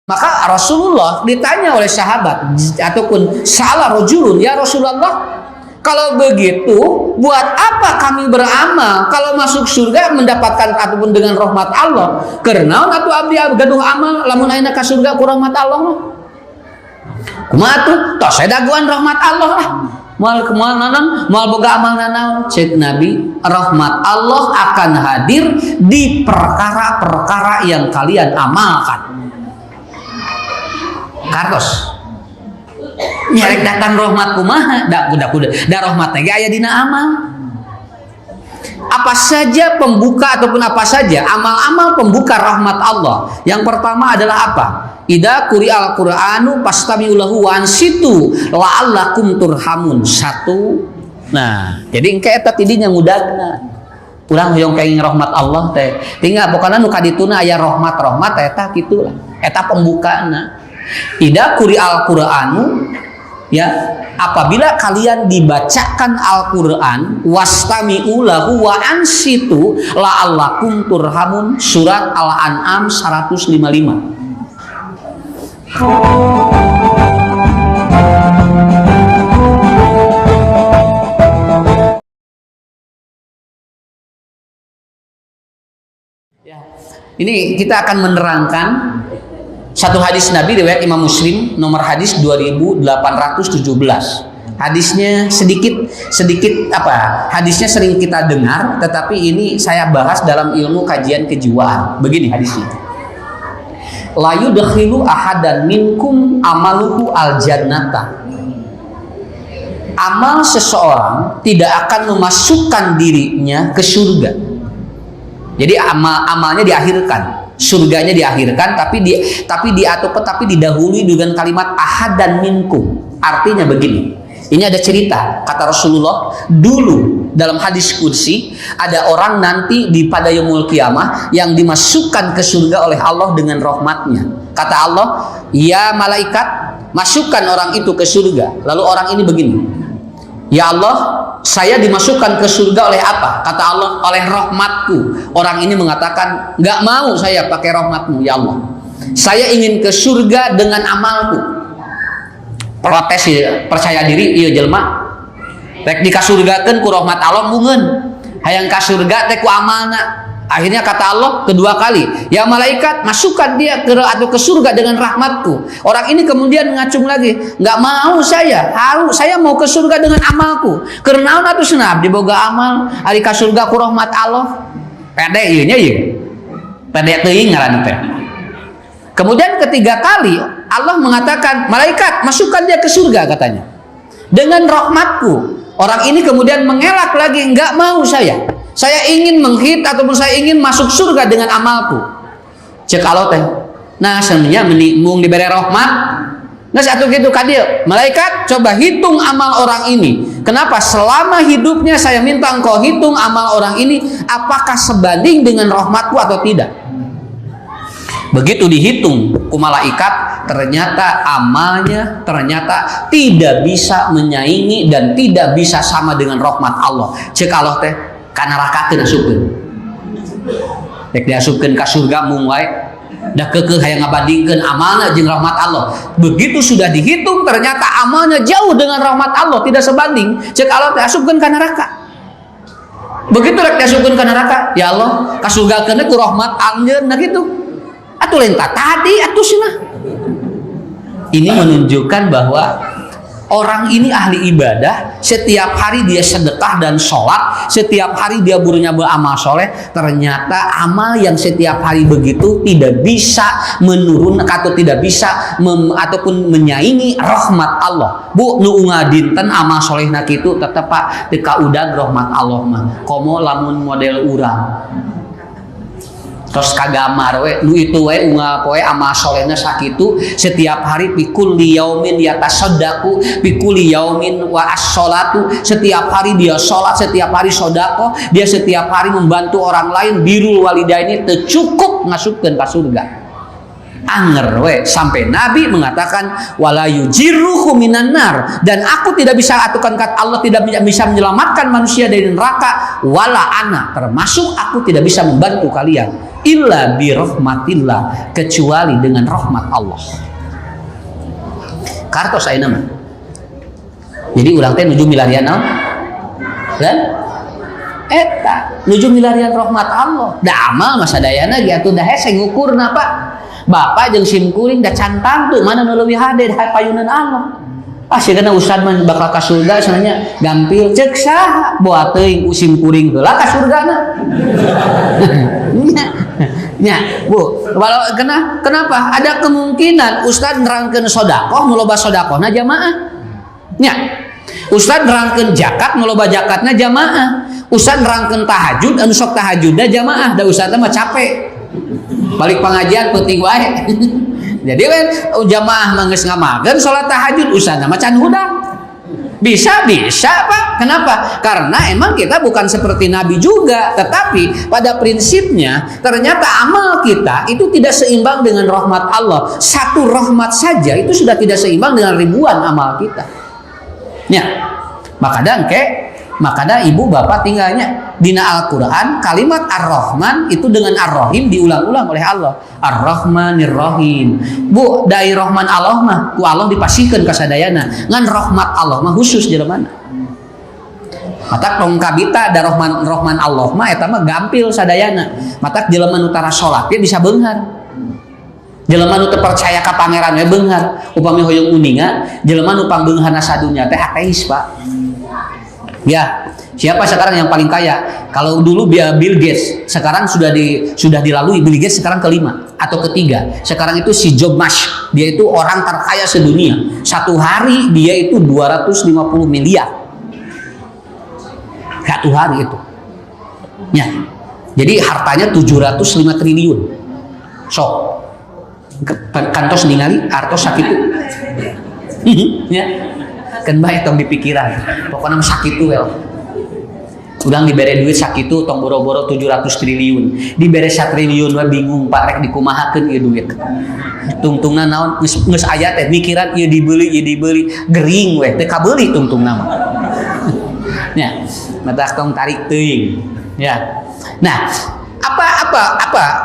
Maka Rasulullah ditanya oleh sahabat ataupun salah rajulun, ya Rasulullah, kalau begitu buat apa kami beramal kalau masuk surga mendapatkan ataupun dengan rahmat Allah? Karena atuh abdi gaduh amal lamun ayeuna ka surga ku rahmat Allah mah. Kumaha atuh? Tos daguan rahmat Allah lah. Moal naon? Moal boga amal naon? Cek Nabi, rahmat Allah akan hadir di perkara-perkara yang kalian amalkan. Kartos nyarek datang rahmat kumaha da rahmat teh aya dina amal. Apa saja pembuka ataupun apa saja amal-amal pembuka rahmat Allah. Yang pertama adalah apa? Idza quri'al Qur'anu fastami'u lahu wa ansitu la'allakum turhamun. Satu. Nah, jadi engke eta tidinya ngudagna. Urang hoyong kenging rahmat Allah teh. Tinggal pokona nu kadituna aya rahmat-rahmat eta kitu lah. Eta pembukana. Idza quri'al Qur'anu, ya, apabila kalian dibacakan Al-Qur'an, wastami'u lahu wa ansitu la'allakum turhamun. Surat Al-An'am 155. Ya, ini kita akan menerangkan satu hadis Nabi riwayat Imam Muslim nomor hadis 2817. Hadisnya sedikit apa? Hadisnya sering kita dengar, tetapi ini saya bahas dalam ilmu kajian kejiwaan. Begini hadisnya. La yudkhilu ahadan minkum amaluhu aljannata. Amal seseorang tidak akan memasukkan dirinya ke surga. Jadi amalnya diakhirkan. Surganya diakhirkan, tapi didahului dengan kalimat ahadan minkum. Artinya begini, ini ada cerita kata Rasulullah dulu dalam hadis kursi, ada orang nanti pada yaumul qiyamah yang dimasukkan ke surga oleh Allah dengan rahmatnya. Kata Allah, ya malaikat, masukkan orang itu ke surga. Lalu orang ini begini, ya Allah, saya dimasukkan ke surga oleh apa? Kata Allah, oleh rahmatku. Orang ini mengatakan, nggak mau saya pakai rahmatmu, ya Allah. Saya ingin ke surga dengan amalku. Protes ya, percaya diri, iya jelma. Rek dikasurgakeun ku rahmat Allah mungeun. Hayang ka surga teh ku amalna. Akhirnya kata Allah kedua kali, ya malaikat, masukkan dia ke surga dengan rahmatku. Orang ini kemudian ngacung lagi, nggak mau saya mau ke surga dengan amalku. Karena atuh senab diboga amal ari ka surga ku rahmat Allah. Pede ieu nya ieu. Pede teuing ngaran teh. Kemudian ketiga kali Allah mengatakan, malaikat, masukkan dia ke surga katanya. Dengan rahmatku. Orang ini kemudian mengelak lagi, nggak mau saya. Saya ingin ataupun saya ingin masuk surga dengan amalku. Cek Allah teh. Nah, sebenarnya mung diberi rahmat. Nah, satu gitu kadieu. Malaikat, coba hitung amal orang ini. Kenapa? Selama hidupnya saya minta engkau hitung amal orang ini, apakah sebanding dengan rahmatku atau tidak? Begitu dihitung ku malaikat, ternyata amalnya tidak bisa menyaingi dan tidak bisa sama dengan rahmat Allah. Cek Allah teh, kana rakakeun asupkeun. Rek diasupkeun ka surga mung wae, da keukeuh hayang ngabandingkeun amalna jeung rahmat Allah. Begitu sudah dihitung ternyata amalnya jauh dengan rahmat Allah, tidak sebanding. Cek Allah teh, asupkeun ka neraka. Begitu rek diasupkeun ka neraka, ya Allah, kasurgakeun ku rahmat anjeun nah kitu. Atuh lain tadi atuh cenah. Ini menunjukkan bahwa orang ini ahli ibadah, setiap hari dia sedekah dan sholat, setiap hari dia berunya beramal soleh, ternyata amal yang setiap hari begitu tidak bisa menurun atau tidak bisa ataupun menyaingi rahmat Allah. Bu, nu ngadinten amal soleh nak itu tetep pak teka udah rahmat Allah mah. Komo lamun model urang. Terus kagamar we nu itu we unga poe amal solehna sakitu setiap hari pikul liyaumin yatasaddaqu pikul liyaumin wa as-sholatu, setiap hari dia sholat, setiap hari sodako, dia setiap hari membantu orang lain, birrul walidaini teu cukup ngasupkeun ka surga. Anger we sampai Nabi mengatakan wala yujirruhu minan nar, dan aku tidak bisa atukan kata Allah tidak bisa menyelamatkan manusia dari neraka, wala ana termasuk aku tidak bisa membantu kalian. illa bi rahmatillah, kecuali dengan rahmat Allah. Kartos ayeuna mah. Jadi urang teh nuju milarian naon? Kan? Eta nuju milarian rahmat Allah. Da amal mah sadayana ge atuh da hese ngukurna Pak. Bapak jeung simkuring da cantang tuh mana nu leuwih hade da payunan Allah. Ah sigana ustad mah bakal ka surga sananya gampil ceuk saha boa teuing usim kuring heula ka surgana. Nya, Bu, kalau kenapa? Ada kemungkinan ustad nerangkeun sedekah nu loba sedekahna jamaah. Nya. Ustad nerangkeun zakat nu loba zakatna jamaah. Ustad nerangkeun tahajud anu sok tahajudna jamaah, da ustad mah capek. Balik pengajian penting wae. Jadi kan jamaah manggeus ngamakeun salat tahajud usahana mah can hudak. Bisa Pak. Kenapa? Karena emang kita bukan seperti Nabi juga, tetapi pada prinsipnya ternyata amal kita itu tidak seimbang dengan rahmat Allah. Satu rahmat saja itu sudah tidak seimbang dengan ribuan amal kita. Ya. Makanya ibu bapak tinggalnya dina Al-Quran kalimat Ar-Rahman itu dengan Ar-Rahim diulang-ulang oleh Allah. Ar-Rahmanir Rahim. Bu, dari Rahman Allah mah ku Allah dipasihkeun ka sadayana. Ngan rahmat Allah mah khusus jeleumana. Mata tong kabita da Rahman Allah mah eta mah gampil sadayana. Mata jelema nu tara salat ge bisa beunghar. Jelema nu teu percaya ka pangeran we beunghar. Upami hoyong uninga, jelema nu pangbeunghana sadunya teh ateis, Pak. Ya, siapa sekarang yang paling kaya? Kalau dulu Bill Gates, sekarang sudah dilalui Bill Gates sekarang kelima atau ketiga. Sekarang itu si Joe Musk, dia itu orang terkaya sedunia. Satu hari dia itu 250 miliar. Satu hari itu. Ya. Jadi hartanya 705 triliun. So, kantos ningali artos sakitu. Ya. Kan baik tong dipikiran pokoknya sakit tuh ya udah diberi duit sakit tuh tong boro-boro 700 triliun diberi 1 triliun we bingung Pak rek dikumahakeun ieu duit tungtungna naon geus aya teh mikiran ieu dibeli gering we teu kabeuli tungtungna mah nya mata tong tarik teuing ya. Nah apa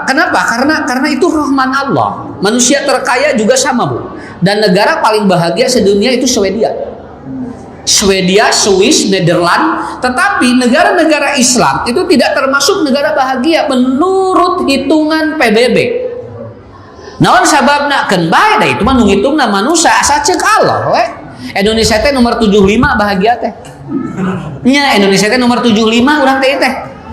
kenapa? Karena itu rahman Allah. Manusia terkaya juga sama, Bu, dan negara paling bahagia sedunia itu Swedia, Swiss, Nederland, tetapi negara-negara Islam itu tidak termasuk negara bahagia menurut hitungan PBB. Naon sababna? Keun bae da itu mah nu ngitungna manusia asa ceuk Allah we. Indonesia teh nomor 75 bahagia teh. Nya Indonesia teh nomor 75 urang teh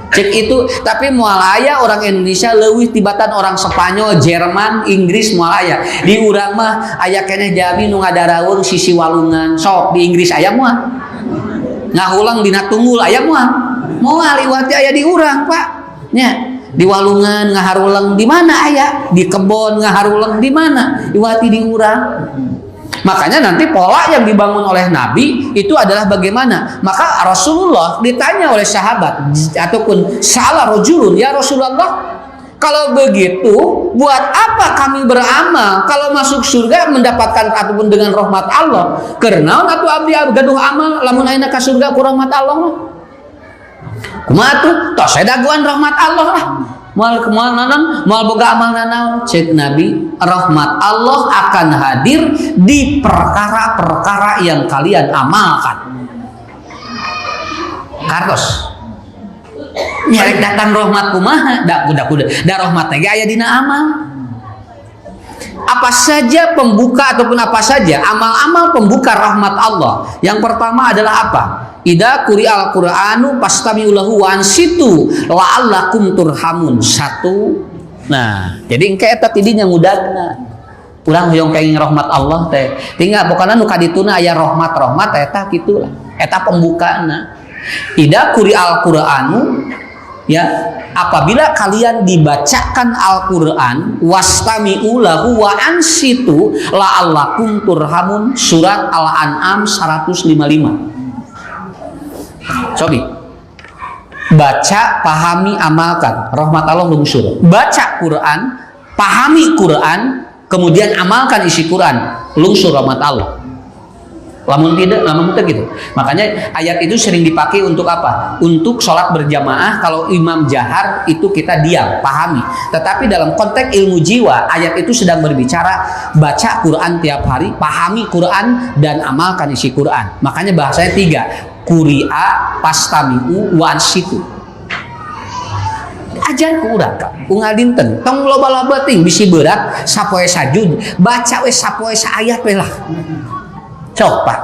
cek itu, tapi moal aya orang Indonesia leuwih tibatan orang Spanyol, Jerman, Inggris moal aya. Di urang mah aya keneh jami nu ngadaraweung sisi walungan. Sok di Inggris aya moal. Ngahulang dina tunggul aya moal. Moal iwati aya di urang, Pak. Nya, di walungan ngaharuleung di mana aya? Di kebon ngaharuleung di mana? Iwati di urang. Makanya nanti pola yang dibangun oleh Nabi itu adalah bagaimana. Maka Rasulullah ditanya oleh sahabat ataupun salah rajulun, ya Rasulullah, kalau begitu buat apa kami beramal kalau masuk surga mendapatkan ataupun dengan rahmat Allah? Karena atuh abdi gaduh amal lamun ayeuna ka surga ku rahmat Allah mah. Kumaha atuh? Tos daguan rahmat Allah lah. Mal boga amal nanaon cek Nabi, rahmat Allah akan hadir di perkara-perkara yang kalian amalkan. Kartos nyarek datang rahmat kumaha da rahmat teh aya dina amal. Apa saja pembuka ataupun apa saja amal-amal pembuka rahmat Allah. Yang pertama adalah apa? Idza quri'al Qur'anu fastami'u lahu wa ansitu la'allakum turhamun. Satu. Nah, jadi engke eta tidinya ngudagna. Urang hoyong kenging rahmat Allah teh. Tinggal pokona nu kadituna aya rahmat eta kitulah. Eta pembukana. Idza quri'al Qur'anu ya, apabila kalian dibacakan Al-Qur'an wastami'u lahu wa ansitu la'allakum turhamun. Surat Al-An'am 155. Cobi baca, pahami, amalkan, rahmat Allah lungsur. Baca Quran, pahami Quran, kemudian amalkan isi Quran, lungsur rahmat Allah. Lamun tidak, lamun tidak gitu. Makanya ayat itu sering dipakai untuk apa? Untuk sholat berjamaah. Kalau imam jahar itu kita diam, pahami. Tetapi dalam konteks ilmu jiwa, ayat itu sedang berbicara baca Quran tiap hari, pahami Quran dan amalkan isi Quran. Makanya bahasanya 3, kuri'a, pastami'u, wansitu. Ajar ku urang ka unggal dinten tong loba-loba ting bisi berat sapoe sajud baca we sapoe saayat we lah. Sok Pak.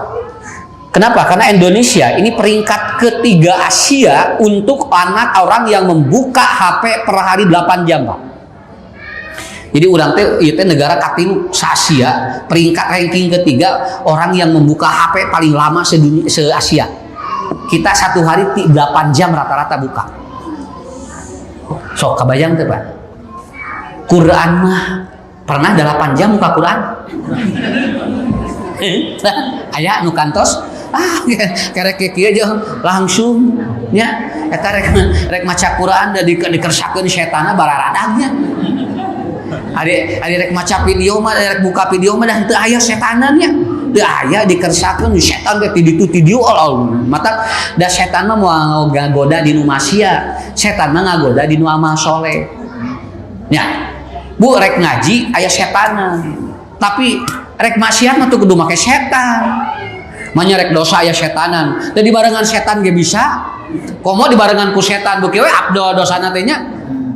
Kenapa? Karena Indonesia ini peringkat ketiga Asia untuk anak orang yang membuka HP per hari 8 jam Pak. Jadi urang teh ieu teh negara katilu se-Asia, peringkat ranking ketiga orang yang membuka HP paling lama se-Asia. Kita satu hari 8 jam rata-rata buka. Sok kabayang teh Pak. Quran mah pernah 8 jam buka Quran? Aya nu kantos kerek kieu aja langsung nya eta rek maca Quran da dikersakeun setanna bararadagnya. Ari rek maca video mah rek buka video mah dah teu aya setanna nya. Teu aya dikersakeun setan teh ti ditu ti dieu mata da setan mah moal ngagoda di nu maksiat, setan mah ngagoda di nu amal soleh. Nya. Bu rek ngaji aya setanna. Tapi rek maksiat mah tuh kudu make setan. Manya rek dosa aya setanan. Da dibarengan setan ge bisa. Komo dibarengan ku setan beuki we abdol dosana teh nya.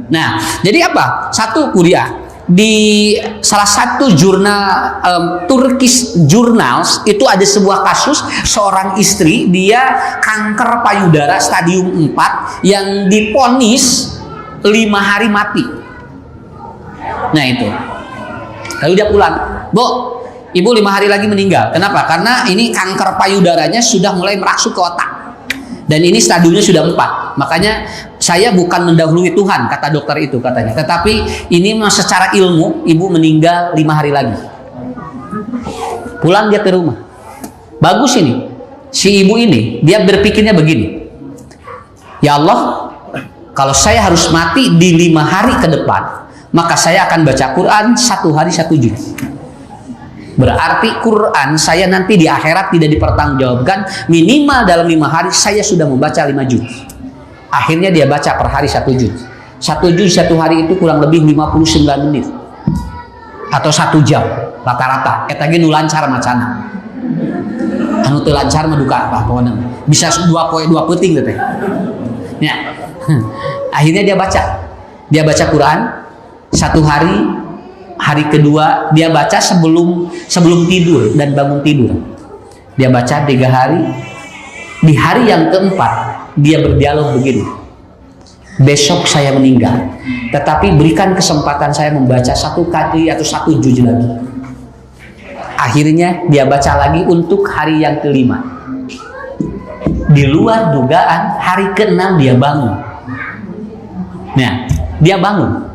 Nah, jadi apa? Satu kuliah di salah satu jurnal Turkish Journals itu ada sebuah kasus seorang istri dia kanker payudara stadium 4 yang diponis 5 hari mati. Nah itu. Lalu dia pulang, Bu, ibu 5 hari lagi meninggal. Kenapa? Karena ini kanker payudaranya sudah mulai merasuk ke otak. Dan ini stadiumnya sudah 4. Makanya saya bukan mendahului Tuhan, kata dokter itu katanya. Tetapi ini secara ilmu, ibu meninggal 5 hari lagi. Pulang dia ke rumah. Bagus ini. Si ibu ini, dia berpikirnya begini. Ya Allah, kalau saya harus mati di 5 hari ke depan, maka saya akan baca Quran 1 hari 1 juz. Berarti Quran saya nanti di akhirat tidak dipertanggungjawabkan, minimal dalam 5 hari saya sudah membaca 5 juz. Akhirnya dia baca per hari 1 juz. 1 juz 1 hari itu kurang lebih 59 menit atau 1 jam rata-rata. Eta ge nu lancar macana. Anu teu lancar mah duka apa pokona. Bisa 2 peuting teh. Ya. Akhirnya dia baca. Dia baca Quran 1 hari. Hari kedua dia baca sebelum tidur dan bangun tidur. Dia baca 3 hari. Di hari yang keempat dia berdialog begini. Besok saya meninggal, tetapi berikan kesempatan saya membaca 1 kali atau 1 juz lagi. Akhirnya dia baca lagi untuk hari yang kelima. Di luar dugaan hari ke-6 dia bangun. Nah, dia bangun.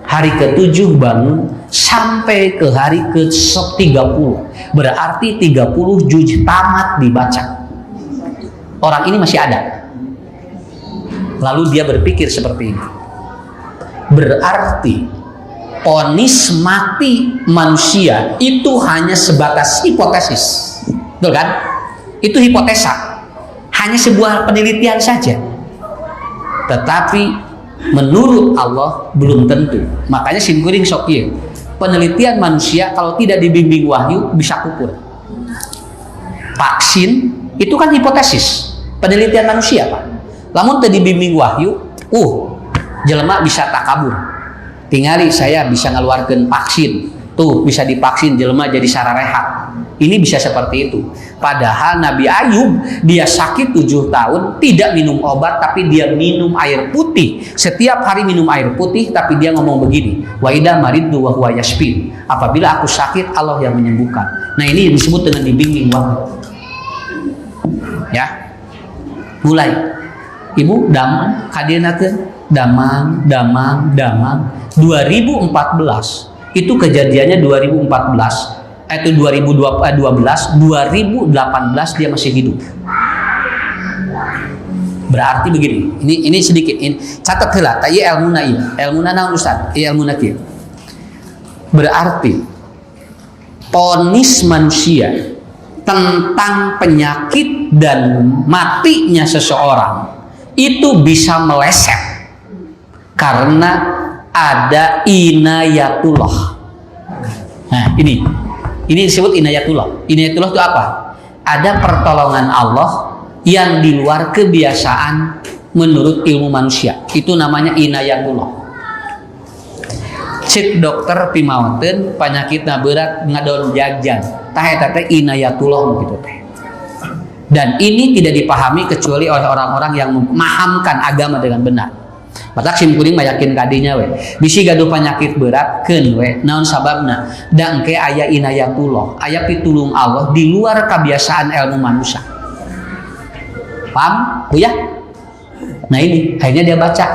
Hari ke-7 bangun sampai ke hari ke-30. Berarti 30 juz tamat dibaca. Orang ini masih ada. Lalu dia berpikir seperti ini. Berarti vonis mati manusia itu hanya sebatas hipotesis. Betul kan? Itu hipotesa. Hanya sebuah penelitian saja. Tetapi menurut Allah belum tentu. Makanya simkuring sok ieu. Penelitian manusia kalau tidak dibimbing wahyu bisa kupur. Vaksin itu kan hipotesis. Penelitian manusia, Pak. Lamun teu dibimbing wahyu, jelema bisa takabur. Tingali saya bisa ngeluarkeun vaksin. Tuh bisa divaksin jelema jadi sararehat. Ini bisa seperti itu. Padahal Nabi Ayub dia sakit 7 tahun tidak minum obat tapi dia minum air putih. Setiap hari minum air putih tapi dia ngomong begini, wa idza maridtu wa huwa yashfin. Apabila aku sakit Allah yang menyembuhkan. Nah, ini disebut dengan dibimbing wahyu. Ya. Mulai. Ibu damang kadenakeun damang 2014. Itu kejadiannya 2014. Itu 2012, 2018 dia masih hidup. Berarti begini, ini sedikit, catat heula, tah ieu ilmuna ieu. Ilmuna naon Ustaz? Ilmuna kieu. Berarti vonis manusia tentang penyakit dan matinya seseorang itu bisa meleset karena ada inayatullah. Nah, ini disebut inayatullah. Inayatullah itu apa? Ada pertolongan Allah yang di luar kebiasaan menurut ilmu manusia. Itu namanya inayatullah. Cek dokter pimawateun penyakitna berat ngadon jajan. Tah eta teh inayatullah gitu teh. Dan ini tidak dipahami kecuali oleh orang-orang yang memahamkan agama dengan benar. Matak sim kuring mah yakin kadinya we. Bisi gaduh penyakit berat keun we. Naon sababna? Da engke aya inayatullah, aya pitulung Allah di luar kebiasaan ilmu manusia. Paham? Ya? Nah ini akhirnya dia baca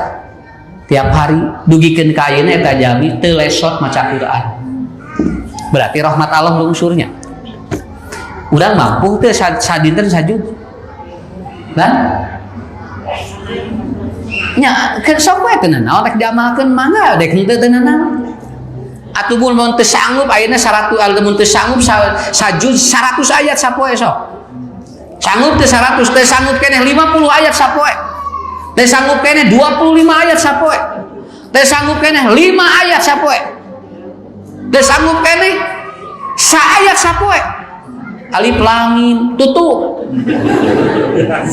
tiap hari dugikeun ka ayeuna eta jami teu lesot maca Quran. Berarti rahmat Allah lungsurnya. Urang mampu teu sadinten sajud. Kan? Nya sok we teu naon rek diamalkeun mangga dek henteu teu naon. Atuh mun teu sanggup ayeuna 100 mun teu sanggup sajud 100 ayat sapoe sok. Sanggup teu 100 teu sanggup keneh 50 ayat sapoe. Teu sanggup keneh 25 ayat sapoe. Teu sanggup keneh 5 ayat sapoe. Teu sanggup keneh saayat sapoe. Alif lam mim tutup.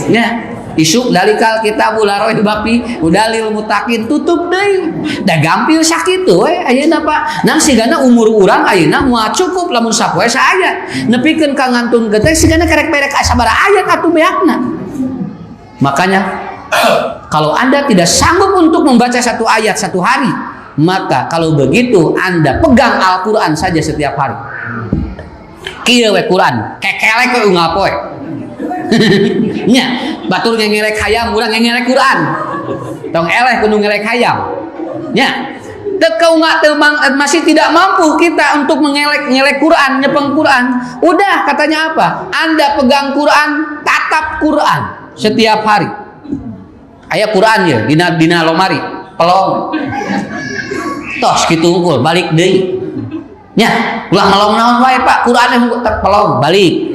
Ya, isuk dalikal kitabul arwah bapi udalil mutakin tutup deui. Da gampil sakitu we ayeuna Pak. Nang sigana umur urang ayeuna moal cukup lamun sapoe saayat. Nepikeun ka ngantun geuting sigana karek berek sabaraha ayat atuh beakna. Makanya kalau Anda tidak sanggup untuk membaca satu ayat satu hari, maka kalau begitu Anda pegang Al-Quran saja setiap hari. Kieu we Quran, kekelek we unggal poe. Nya, batur ngengelek hayam, urang ngengelek Quran. Tong eleh kudu ngelek hayam. Nya, masih tidak mampu kita untuk ngelek Quran, nyepeng Quran. Udah katanya apa? Anda pegang Quran, tatap Quran setiap hari. Aya Quran ya dina lomari, pelong. Tos kitu unggul balik deui. Nya, ulah ngelong naon wae Pak, Quran pelong balik.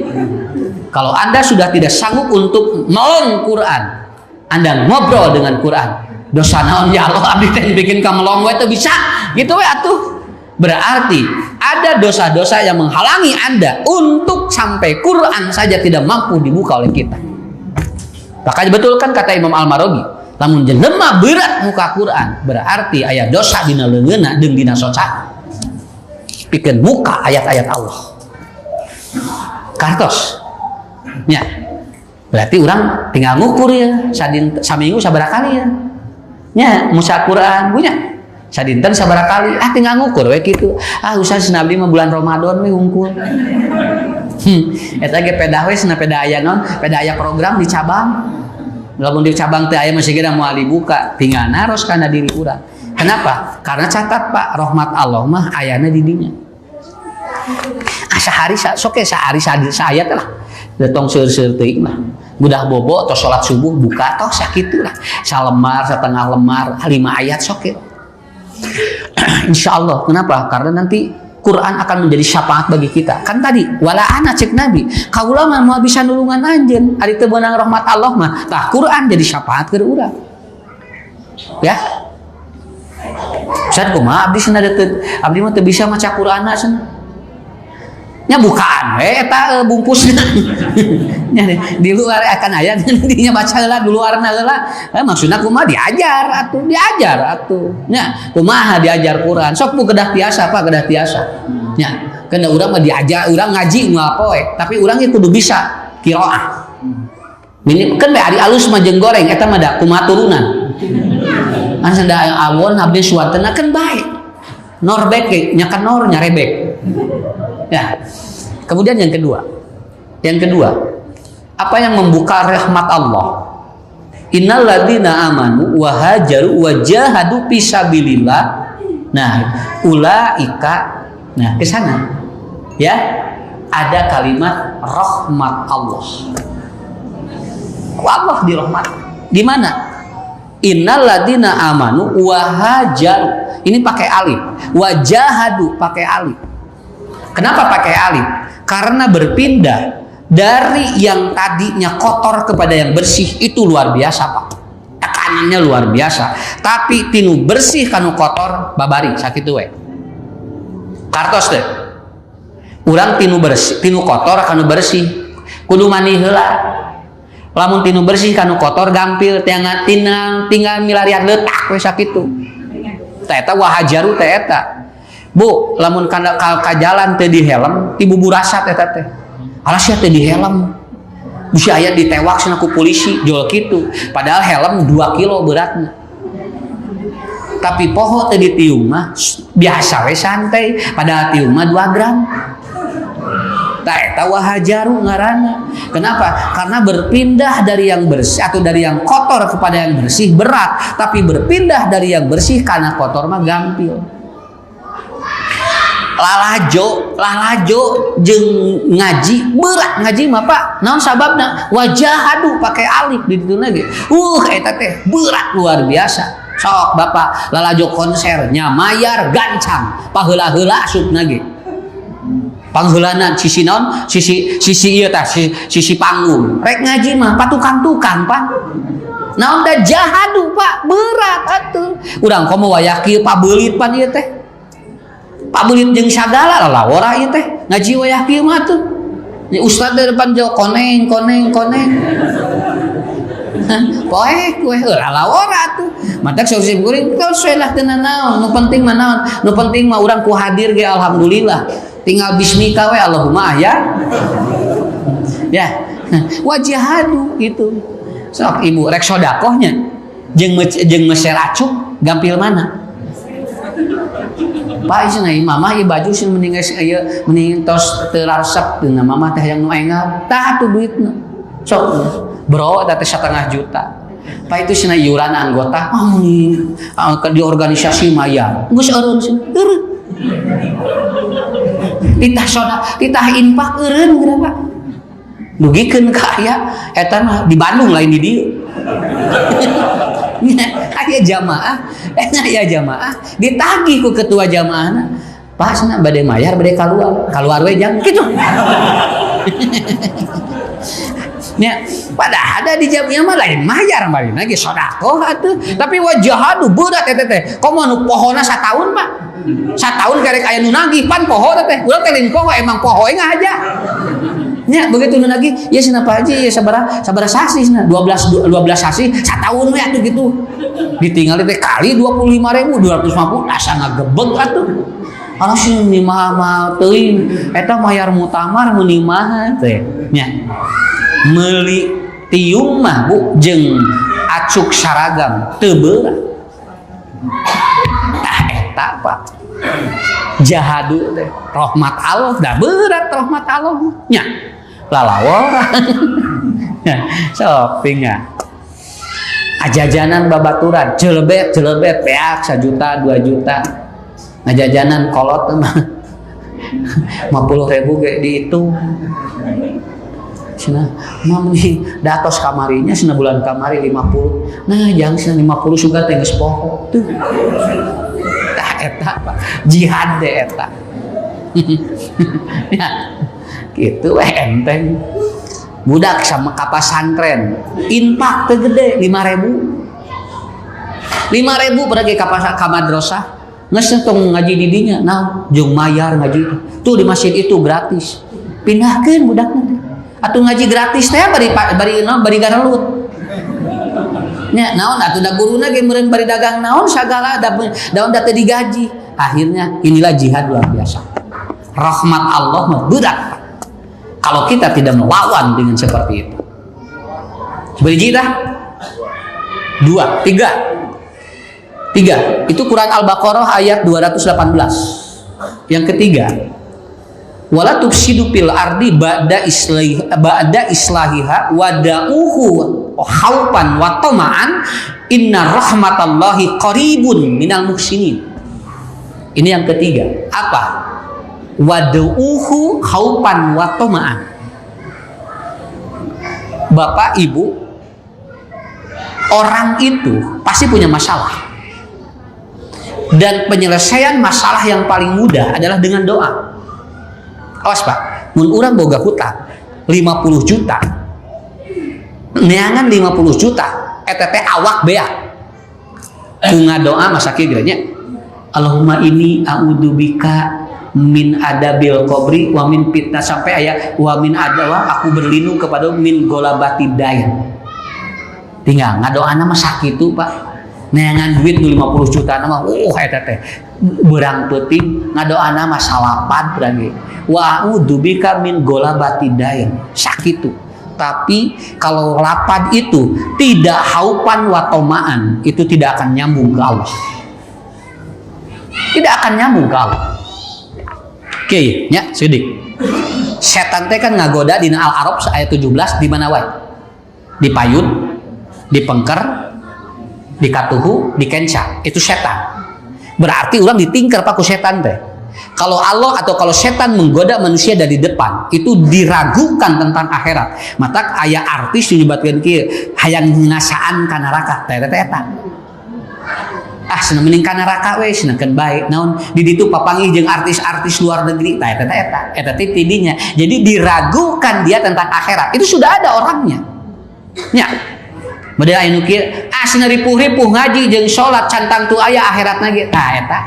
Kalau Anda sudah tidak sanggup untuk melong Quran, Anda ngobrol dengan Quran. Dosa naon ya Allah abdi teh bikin ka melong wae teu bisa. Gitu we atuh. Berarti ada dosa-dosa yang menghalangi Anda untuk sampai Quran saja tidak mampu dibuka oleh kita. Makanya betul kan kata Imam Al-Maraghwi, lamun jelema berat muka Quran, berarti aya dosa dina leungeunna jeung dina soca. Pikeun muka ayat-ayat Allah. Kartos. Nya. Berarti orang tinggal ngukur ya, saminggu sabaraha kali ya. Nya, musa Quran punya. Sadinten sabaraha kali, tinggal ngukur we kitu. Ustaz Nabi mah bulan Ramadan we hungkul. Eta ge pedah we cenah pedah aya naon? Pedah aya program di cabang. Lamun di cabang teh aya masih geura moal dibuka, tinggal naros kana diri urang. Kenapa? Karena catat Pak, rahmat Allah mah ayana di dinya. Sehari sok sehari saayat lah. Datang seur-seur teuing lah. Mudah bobo atau salat subuh buka toh sakitu lah. Salemar, setengah lemar, 5 ayat sok. Insyaallah. Kenapa? Karena nanti Quran akan menjadi syafaat bagi kita. Kan tadi wala ana cek Nabi, kaula mah moal bisa nulungan anjeun ari teu beunang rahmat Allah mah. Tah Quran jadi syafaat keur urang. Ya. Ustaz kumaha abdi cenah abdi mah teu bisa maca Qur'ana cenah. Nya bukaan we eta bungkusna. Nya di luar akan aya dinya baca heula di luarna heula. Maksudna kumaha diajar atuh nya kumaha diajar Quran sok bu kedah tiasa Pak kedah tiasa. Nya kena urang mah diajar urang ngaji moal poe tapi urang ge kudu bisa qiraah. Ini kan ari alus mah jeung goreng eta mah da kumaha turunan. Kan sanda awon habis suatana kan baik. Norbek nya kan nor nya rebek. Ya. Kemudian yang kedua, apa yang membuka rahmat Allah? Innal ladzina amanu wa hajaru wa jahadu fisabilillah. Nah, ulaika. Nah, ke sana. Ya. Ada kalimat rahmat Allah. Allah dirahmat. Di mana? Innal ladzina amanu wa hajaru. Ini pakai alif. Wa jahadu pakai alif. Kenapa pakai alif? Karena berpindah dari yang tadinya kotor kepada yang bersih itu luar biasa Pak, tekanannya luar biasa. Tapi tinu bersih kanu kotor babari sakit we kartos deh. Urang tinu bersih tinu kotor kanu bersih kudu mani heula. Lamun tinu bersih kanu kotor gampil tinggal milarian letak we sakitu. Teh eta wahajaru teh eta. Bu, lamun kana ka jalan teh di helm, ti bubur asat eta teh. Alah sia teh di helm. Bisa aya ditewak cenah ku polisi jual kitu. Padahal helm 2 kilo beratna. Tapi poho teh ditium mah biasa we santai, padahal tium mah 2 gram. Tah eta wahajaru ngaranna. Kenapa? Karena berpindah dari yang bersih atau dari yang kotor kepada yang bersih berat, tapi berpindah dari yang bersih karena kotor mah gampil. Lalajo jeung ngaji berat ngaji mah Pak. Naon sababna? Wajahadu pakai alif di ditu ge. Eta teh berat luar biasa. Sok Bapak lalajo konser nya mayar gancang, paheula-heula asupna ge. Pangheulanan sisi naon? Sisi ieu tah sisi panggung. Rek ngaji mah patukang-tukang Pak. Naon teh jahadu Pak, berat atuh. Urang komo wayah kieu pabeulit pan ieu teh. Pabelit jeung sagala lalawora ieu teh ngaji wayah kieu mah tuh. Nya ustaz di depan jauh koneng. Poek we lalawora tuh. Matak sausip kuring kau soelah teu naon, nu penting mah naon? Nu penting mah urang ku hadir ge alhamdulillah. Tinggal bismika we Allahumma ya. Ya. Wajahadu gitu. Sok ibu rek sedekahnya jeung meser acuk gampil mana? Pak isna mama ieu baju sih mending ieu mending tos teu rarsep teu mama teh yang nu engap tah atuh duitna sok bro teh 1,5 juta Pak itu cenah iuran anggota mending di organisasi maya geus eureun sih eureun titah infak eureun geura Pak dugikeun ka aya eta mah di Bandung lain di dieu aya jamaah ditagih ku ketua jamaahna Pak cenah bade mayar bade kaluar we jang kitu nya padahal ada di jamiah mah lain mayar bari lagi sedekah atuh tapi wajahadu berat eta teh komo nu pohona sataun Pak sataun karek aya nu nagih pan poho teh urang teh lain poho emang poho aja nya begitu nu nagih ya cenah Pak Haji ya sabaraha sasi cenah 12 sasi sataun we atuh gitu ditinggal teh kali 25.000 250 asa ngagebeg atuh anu sih mah teuing eta mayar mutamar meuni mah teh nya meuli tiung mah Bu jeung acuk saragam teu berat tah eta Pak jahadu teh rahmat Allah dah berat rahmat Allah nya lalawora shopping ya ajajanan babaturan jelebet peak 1 juta 2 juta ngajajanan kolot mah 50.000 ge dihitung cenah mami datos kamarinya cenah bulan kamari 50 nah jang cenah 50 suga teh geus poho tuh tah eta Pak jihad teh eta ya gitu enteng budak sama kapas santren infak teu gede 5.000 pergi ka madrasah geus tong ngaji di dinya nah jeung mayar ngaji tuh di masjid itu gratis pindahkeun budakna teh atuh ngaji gratis teh bari garelut nya naon atuh da guruna ge meureun bari dagang naon sagala daun teh digaji akhirnya inilah jihad luar biasa rahmat Allah mah berat kalau kita tidak melawan dengan seperti itu. Sebiji dah 2, 3 itu Quran Al-Baqarah ayat 218. Yang ketiga wala tufsidu fil ardi ba'da islahiha wada'uhu khaufan wa tama'an inna rahmatallahi qaribun minal muhsinin. Ini yang ketiga apa? Wad'uhu khaufan wa tama'an. Bapak Ibu, orang itu pasti punya masalah. Dan penyelesaian masalah yang paling mudah adalah dengan doa. Awas Pak, mun urang boga hutang, 50 juta. Neangan 50 juta. Eta teh awak beak. Kunga doa masaki geranya. Allahumma inni a'udzubika min adabil qabri wa min fitnah, sampai ayat wa min adawa, aku berlindung kepada min golabati dain. Tinggal ngadoana mah sakitu Pak. Neangan duit 50 juta nama eta teh berang penting ngadoana mah salapan berang wa a'udzubika min golabati dain sakitu. Tapi kalau lapad itu tidak haupan wa tomaan, itu tidak akan nyambung ke Allah. Tidak akan nyambung ke Allah. Oke, nya sidik. Setan teh kan ngagoda dina Al-A'raf ayat 17 di mana wae? Di payun, di pengker, di katuhu, di kenca. Itu setan. Berarti orang ditingker paku setan teh. Kalau Allah atau kalau setan menggoda manusia dari depan, itu diragukan tentang akhirat. Mata aya artis disebutkeun kieu, hayang ngasaan ka neraka teh eta. Senang meningkan neraka we senangkeun bae naon di ditu papanggih jeung artis-artis luar negeri tah eta tidinya. Jadi diragukan dia tentang akhirat. Itu sudah ada orangnya. Nya. Model aya nu kieu cenah ripuh-ripuh ngaji jeung salat cantang tu aya akhiratna ge. Tah eta.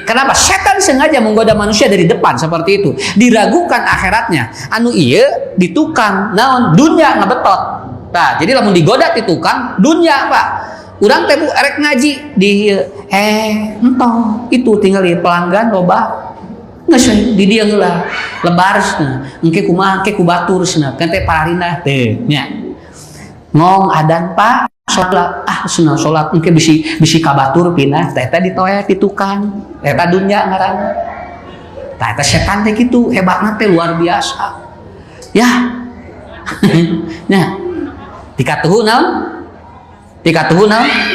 Kenapa? Setan sengaja menggoda manusia dari depan seperti itu. Diragukan akhiratnya. Anu ieu ditukang naon dunya ngabetot. Tah, jadi lamun digoda ti tukang dunya, Pak. Urang teh erek ngaji di entong itu tinggal di pelanggan loba geus di dieu heula lebarsna engke kumaha engke ku batur cenah kan teh pararina teh nya ngong adan Pak salat cenah salat engke bisi ka batur pindah teh ditoe di tukang eta dunya ngaranna tah eta setan teh kitu hebatna teh luar biasa ya nya dikatuhu naon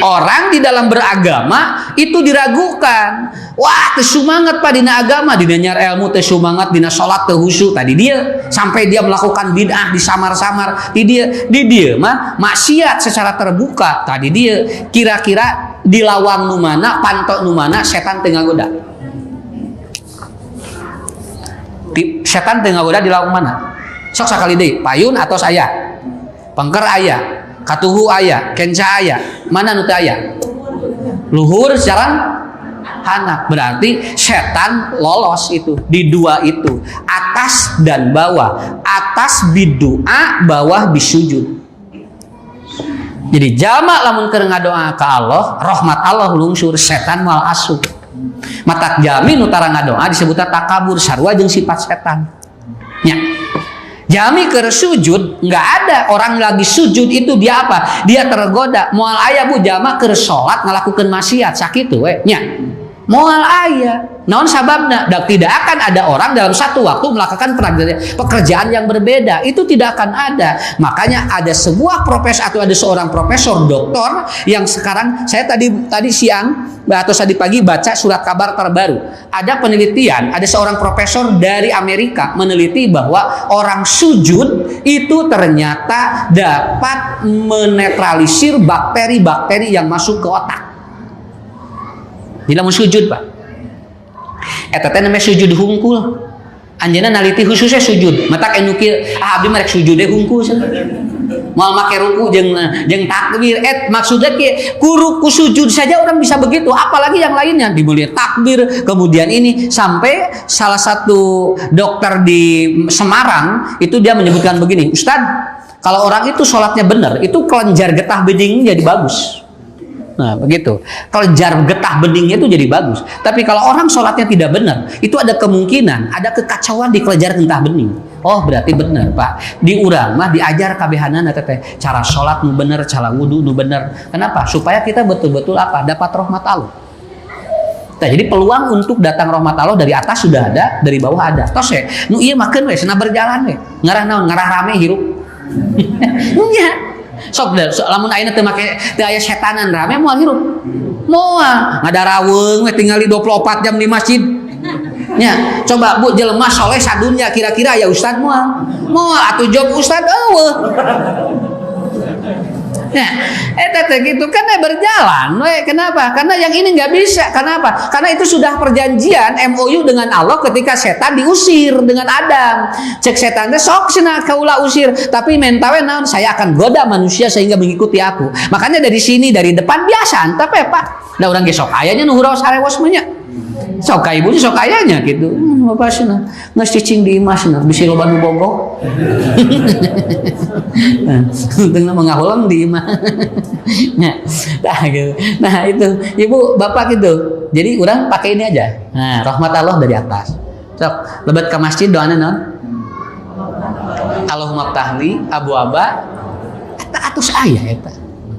orang di dalam beragama itu diragukan. Wah, teu sumanget Pak dina agama, dina nyar ilmu teu sumanget, dina salat teu khusyuk. Tadi dia sampai dia melakukan bid'ah di samar-samar. Di dia mah maksiat secara terbuka. Tadi dia kira-kira di lawang nu mana, pantok nu mana setan teu ngagoda. Setan teu ngagoda di lawang mana? Sok sakali deui, payun atau saya? Pengker aya. Katuhu aya, kenca aya, mana nu teu aya? Luhur sareng handap. Berarti setan lolos itu di dua itu, atas dan bawah. Atas bidu'a, bawah bisujud. Jadi jamak lamun keur ngadoa ka Allah, rahmat Allah lungsur, setan moal asup. Matak jami nu tara ngadoa disebutna takabur sarua jeung sifat setan. Nya. Jami keur sujud nggak ada orang lagi sujud itu dia apa? Dia tergoda. Moal aya bu jama keur salat ngalakukeun maksiat sakitu we nya. Moal aya. Naon sababna? Tidak akan ada orang dalam satu waktu melakukan pekerjaan yang berbeda. Itu tidak akan ada. Makanya ada sebuah profesor atau ada seorang profesor doktor yang sekarang saya tadi siang atau tadi pagi baca surat kabar terbaru. Ada penelitian, ada seorang profesor dari Amerika meneliti bahwa orang sujud itu ternyata dapat menetralisir bakteri-bakteri yang masuk ke otak. Di dalam sujud, Pak. Eta teh namanya sujud hungkul. Anjeunna naliti khususnya sujud. Matak anu kieu, abdi mah rek sujud teh hungkul cenah. Moal make ruku jeung takbir. Maksudnya kieu, ku sujud saja orang bisa begitu, apalagi yang lainnya dibeli takbir, kemudian ini sampai salah satu dokter di Semarang itu dia menyebutkan begini, Ustadz, kalau orang itu sholatnya benar, itu kelenjar getah bening jadi bagus. Nah begitu, kelenjar getah beningnya itu jadi bagus. Tapi kalau orang sholatnya tidak benar, itu ada kemungkinan ada kekacauan di kelenjar getah bening. Oh berarti benar Pak. Di urang mah diajar kabehanana teteh cara sholat nu bener, cara wudu nu bener. Kenapa? Supaya kita betul-betul apa? Dapat rahmat Allah. Nah, jadi peluang untuk datang rahmat Allah dari atas sudah ada, dari bawah ada. Tos we, nu ieu makeun we, cenah berjalan we. Ngarah naon? Ngarah rame hirup. Nya. Sok lamun ayeuna teu make teu aya setanan rame moal hirup. Moal ngadaraweuh we tingali 24 jam di masjid. Nya, coba Bu jelema soleh sadunya kira-kira ya Ustad moal. Moal atuh job Ustad eueuh. Nah, gitu kan berjalan. Kenapa? Karena yang ini nggak bisa. Kenapa? Karena itu sudah perjanjian MOU dengan Allah ketika setan diusir dengan Adam. Cek setan teh sok cenah kaula usir, tapi mentawe naon saya akan goda manusia sehingga mengikuti aku. Makanya dari sini dari depan biasa antep Pak. Da urang ge sok ayanya nu hurau sarewos mah nya. Sok ka ibunya sok ayanya gitu. Bapak cenah geus cicing di imah cenah bisi loba nu bogoh. Tengna mengahulang di imah. Nah, gitu. Nah itu ibu bapak gitu. Jadi orang pakai ini aja. Nah, rahmat Allah dari atas. Sok lebat ke masjid doana naon? Allahumma ftahli abu aba eta atus aya eta.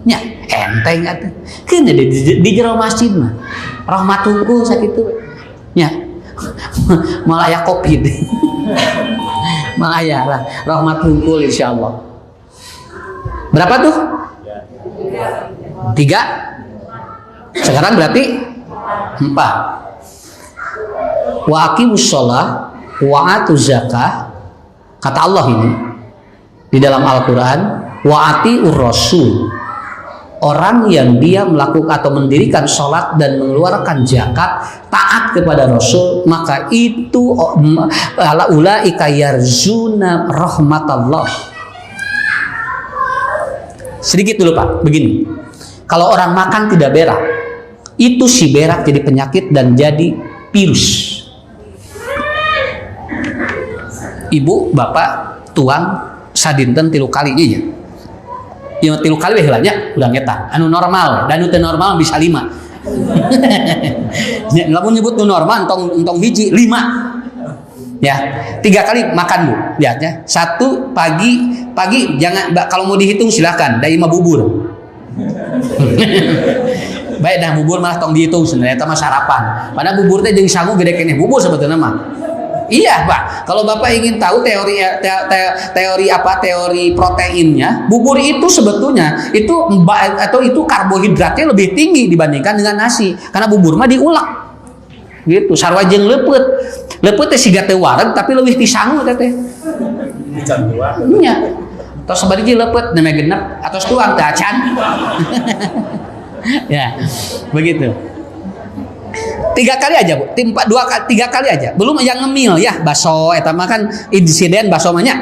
Nya enteng atuh. Keun di jero masjid mah. Rahmat hungkul sakitu. Nya. Malah aya covid. Malah aya lah rahmat hungkul insyaallah. Berapa tuh? 3. Sekarang berarti 4. Wa aqimus shalah wa atuz zakah. Kata Allah ini di dalam Al-Qur'an, wa atiur rasul. Orang yang dia melakukan atau mendirikan sholat dan mengeluarkan zakat taat kepada Rasul, maka itu ulaika yarzuna rahmatallah. Sedikit dulu Pak, begini. Kalau orang makan tidak berak, itu si berak jadi penyakit dan jadi virus. Ibu, bapak, tuang, sadinten 3 kalinya ya. Yang 3 kali hilangnya udah ngetak. Anu normal, dan anu normal bisa 5. Lamun nyebut nu normal, entong hiji 5. Ya, 3 kali makan Bu. Lihatnya. 1 pagi jangan kalau mau dihitung silakan. Dari 5 bubur. Baik dah bubur malah tong dihitung sebenarnya mah sarapan. Padahal bubur teh jeung sangu gede keneh bubur sebetulnya mah. Iya Pak, kalau Bapak ingin tahu teori proteinnya, bubur itu sebetulnya itu karbohidratnya lebih tinggi dibandingkan dengan nasi, karena bubur mah diulek, gitu. Sarua jeung leupet teh siga teu wareg tapi leuwih ti sangu teh. Dican tua. Nya. Tos sabari leupet neme genep atos tuang teh acan. Ya, begitu. 3 kali aja Bu, 3 kali aja. Belum yang ngemil ya, baso eta mah kan insiden baso mah nya.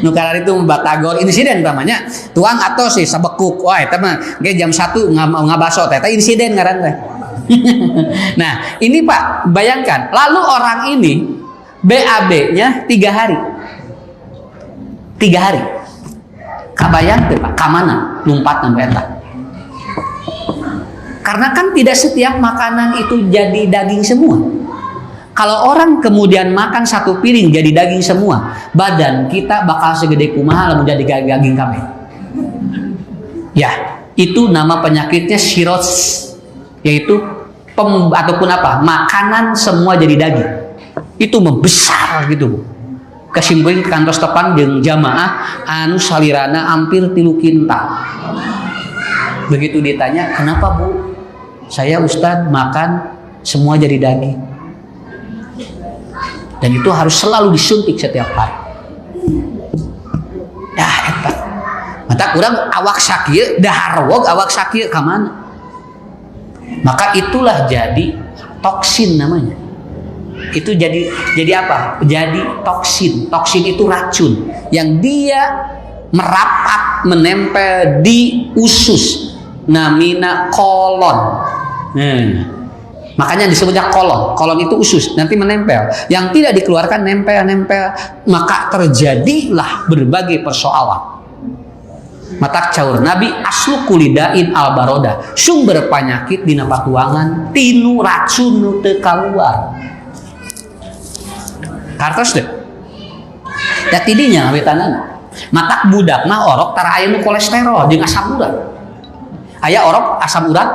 Nu karar itu batagor insiden namanya. Tuang atau sih sabekuk. Wah eta mah ge jam 1 ngabaso teh eta insiden ngaran teh. Nah, ini Pak, bayangkan. Lalu orang ini BAB-nya 3 hari. 3 hari. Kabayang teh Pak, ka mana lumpat sampai eta. Karena kan tidak setiap makanan itu jadi daging semua. Kalau orang kemudian makan 1 piring jadi daging semua, badan kita bakal segede kumaha lamun jadi daging kabeh. Ya, itu nama penyakitnya cirrhosis, yaitu ataupun apa? Makanan semua jadi daging. Itu membesar gitu, Bu. Kesimpulan kantos tepan jeung jamaah anu salirana hampir 3 kintal. Begitu ditanya, "Kenapa, Bu?" "Saya Ustadz makan semua jadi daging." Dan itu harus selalu disuntik setiap hari. Ya, eta. Mata kurang awak sakit, dahar wog awak sakit ka mana? Maka itulah jadi toksin namanya. Itu jadi apa? Jadi toksin. Toksin itu racun yang dia merapat menempel di usus. Namina kolon. Makanya disebutnya kolon. Kolon itu usus, nanti menempel. Yang tidak dikeluarkan nempel. Maka terjadilah berbagai persoalan. Mata caur Nabi aslu kulidain al baroda. Sumber penyakit dina patuangan tinu racun nu teu kaluar. Kartos deh. Da tidinya wetanana. Matak budak mah orok tara aya nu kolesterol jeung asam urat. Aya orok asam urat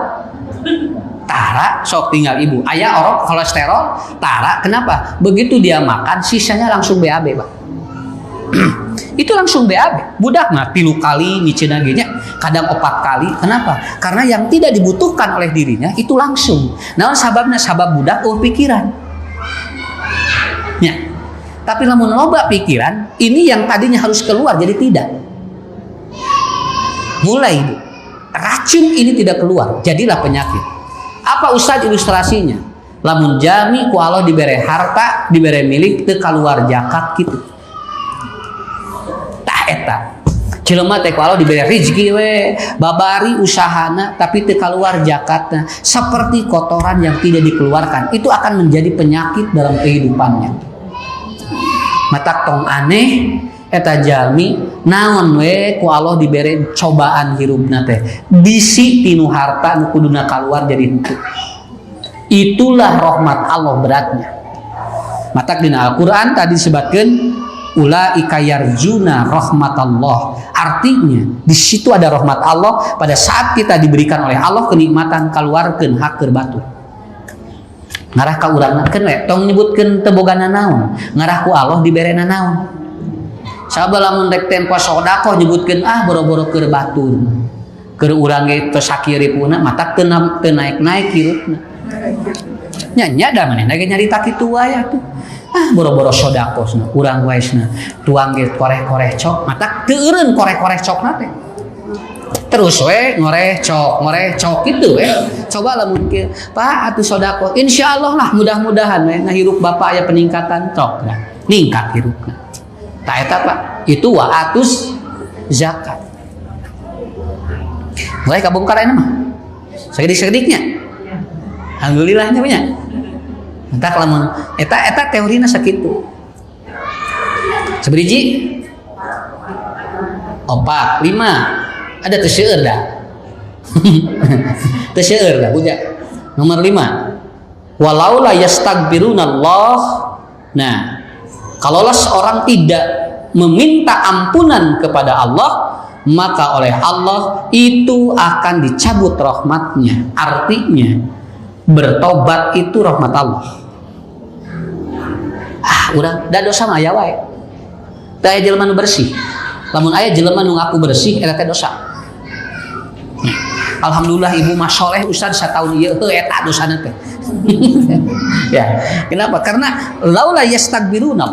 tara sok tinggal ibu. Aya orok kolesterol tara. Kenapa? Begitu dia makan sisanya langsung BAB Pak. Itu langsung BAB. Budak mah 3 kali micina ge nya, kadang 4 kali. Kenapa? Karena yang tidak dibutuhkan oleh dirinya itu langsung. Naon sababna? Sabab budak pikiran. Ya. Tapi lamun loba pikiran, ini yang tadinya harus keluar jadi tidak. mulai racun ini tidak keluar, jadilah penyakit. Apa Ustaz ilustrasinya? Lamun jami ku Allah dibere harta, dibere milik teu kaluar zakat kitu. Tah eta. Jelema teh ku Allah dibere rezeki we, babari usahana tapi teu kaluar zakatna, seperti kotoran yang tidak dikeluarkan. Itu akan menjadi penyakit dalam kehidupannya. Matak tong aneh eta jalmi naon we ku Allah dibere cobaan hirupna teh bisi tinu harta nu kuduna kaluar jadi henteu. Itulah rahmat Allah beratnya. Matak dina Al-Qur'an tadi disebutkeun ulaika yarjuna rahmatallah. Artinya di situ ada rahmat Allah pada saat kita diberikan oleh Allah kenikmatan kaluarkeun hak keur batur. Ngarah ka urang keun we tong nyebutkeun teu bogana naon, ngarah ku Allah diberena naon. Sabab lamun rek tempo sedekah nyebutkeun boro-boro keur batur. Keur urang ge tos sakiripuna mata teu naik-naik hirupna. Nya da manehna ge nyarita kitu wae atuh. Boro-boro sedekahna urang waesna tuang ge koreh-koreh cok mata teu eureun koreh-koreh cokna teh. Terus we ngoreh cok gitu we. Coba lamun kieu Pak atuh sedekah insyaallah lah mudah-mudahan we ngahirup Bapak aya peningkatan cok ningkat hirupna. Tak eta Pak, itu waatus zakat. Mulai kabongkar ayeuna mah. Sagedik-sagediknya. Alhamdulillahnya punya. Entah lamun eta teorina sakitu. Saberiji? 4, 5. Ada teu seueur dah. Teu seueur dah punya. Nomor 5. Walau la yastaghfirunallah. Nah, kalaulah seorang tidak meminta ampunan kepada Allah, maka oleh Allah itu akan dicabut rahmatnya. Artinya bertobat itu rahmat Allah. Udah da dosa mah aya wae. Da aya jelema nu bersih. Lamun aya jelema nu ngaku bersih eta teh dosa. Alhamdulillah ibu mah soleh Ustaz sataun ieu eta dosana teh. Ya, kenapa? Karena laula yastaghfiruna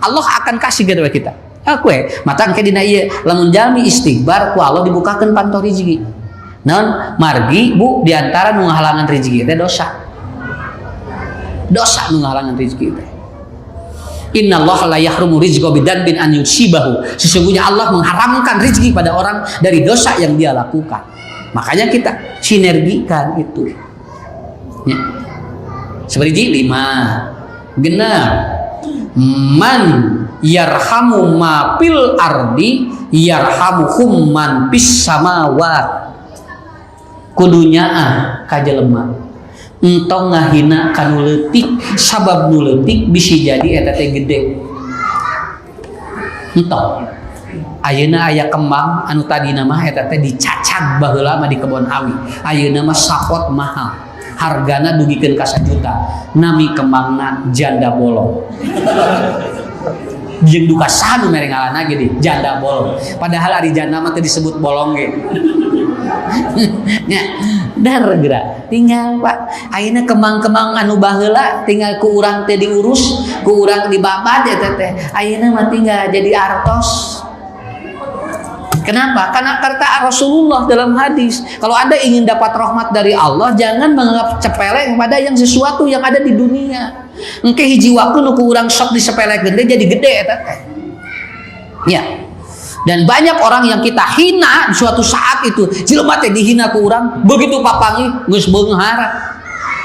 Allah akan kasih gede kita. Aku matang ke dina ieu lamun jalmi istighbar ku Allah dibukakeun panto rezeki. Naon margi Bu diantara nu ngahalangan rezeki teh dosa. Dosa nu ngahalangan rezeki teh. Innallaha la yahrumu rizqa bidanbin an yusibahu. Sesungguhnya Allah mengharamkan rezeki pada orang dari dosa yang dia lakukan. Makanya kita sinergikan itu. Ya. Seperti 5. Genap. Man yarhamu ma fil ardi yarhamuhum man fis samawat. Kudunya ka jelema entong ngahina kanu leutik sabab nu leutik bisi jadi eta teh gede. Entong ayeuna aya kembang anu tadina mah eta teh dicacag baheula mah di kebon awi. Ayeuna mah sapot mahal. Hargana dugikeun ka 1 juta. Nami kembangna janda bolong. Jeung duka saha nu mere ngaranna ge di janda bolong. Padahal ari janda mah teh disebut bolong ge. Nya, dar geura. Tinggal Pak, ayeuna kembang-kembang anu baheula tinggal ku urang teh diurus, ku urang dibabad eta teh. Ayeuna mah tinggal jadi artos. Kenapa? Karena kata Rasulullah dalam hadis, kalau Anda ingin dapat rahmat dari Allah, jangan menganggap sepele kepada yang sesuatu yang ada di dunia. Engke hiji waktu nu ku urang sok disepelekeun teh jadi gede eta teh. Ya. Dan banyak orang yang kita hina di suatu saat itu, jelema teh dihina ku urang, begitu papangi geus beunghar.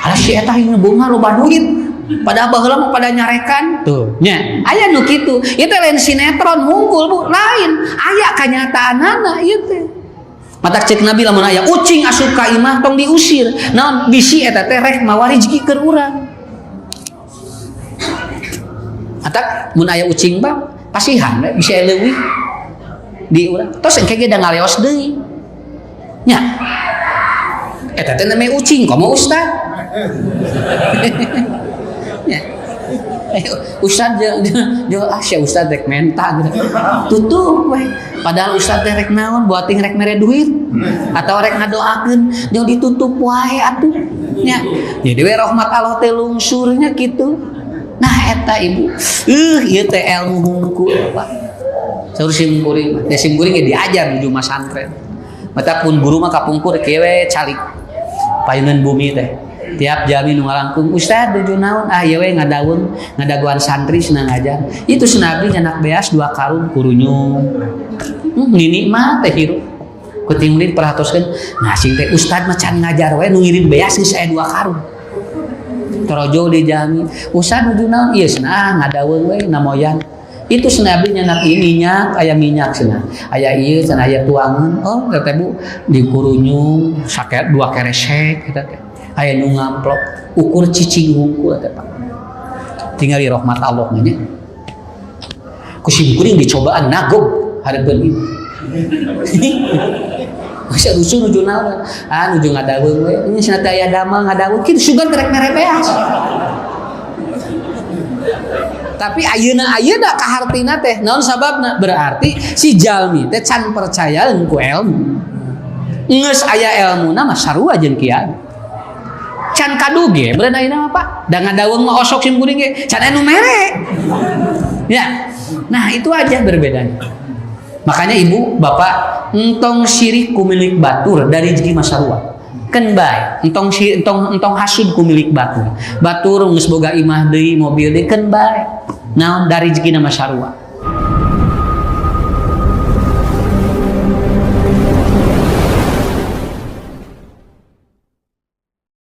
Ala si eta hina beunghar loba duit. Padahal baheula mah pada nyarekan tuh nya aya nu kitu ieu teh lain sinetron hungkul Bu lain aya kanyataanana ieu teh matak cek Nabi lamun aya ucing asup ka imah tong diusir naon bisi eta teh rek mawa rezeki keur urang matak mun aya ucing bang pasihan we bisa leuwih di urang tos engke ge da ngaleos deui nya eta teh namanya ucing komo Ustaz. Ya. Ustaz Asya Ustaz rek menta gitu. Tutup we. Padahal Ustaz rek naon buating rek mere duit atau rek ngadoakeun jeung ditutup wae atuh. Nya. Jadi we rahmat Allah teh lungsurnya kitu. Nah eta Ibu. Ieu teh ilmu hungkul Pak. Saur simkuring. Ya simkuring diajar di rumah santren. mata pun guru mah kapungkur kewe calik payungan bumi teh tiap jami nu ngalangkung ustad tujuh naon ieu we ngadaguan santri senang ngajar itu senabi nyanak beas 2 karung kurunyung nini mah teh hirup kuting murid perhatoskeun ngasing teh ustad mah can ngajar we nu ngirim beas geus aya 2 karung torojo di jami ustad tujuh naon ieu cenah ngadaweun we namoyan itu senabi nyanak minyak aya minyak cenah aya ieu cenah aya tuangan oh teh bu dikurunyung saket 2 keresek eta teh aya nu ngamplok ukur cicing hungkul teh Pak tinggal di rahmat Allah nya kusim kuring dicobaan nagog hareupeun ieu Masa rusuh nuju naon nuju ngadaweun we ini cenah teh aya damel ngadaweun kitu sugan terek merebeas tapi ayeuna kahartina teh naon sababna berarti si jalmi teh can percayaeun ku ilmu geus aya elmuna mah sarua jeung kieu can kaduge beureuh ayeuna mah Pak da ngadaweun mah osok sim kuring ge can anu mere ya nah itu aja berbedanya makanya ibu bapak entong syirik ku milik batur dari rezeki mah sarua kan bae entong hasud ku milik batur geus boga imah deui mobil deui kan bae naon dari rezeki nama sarua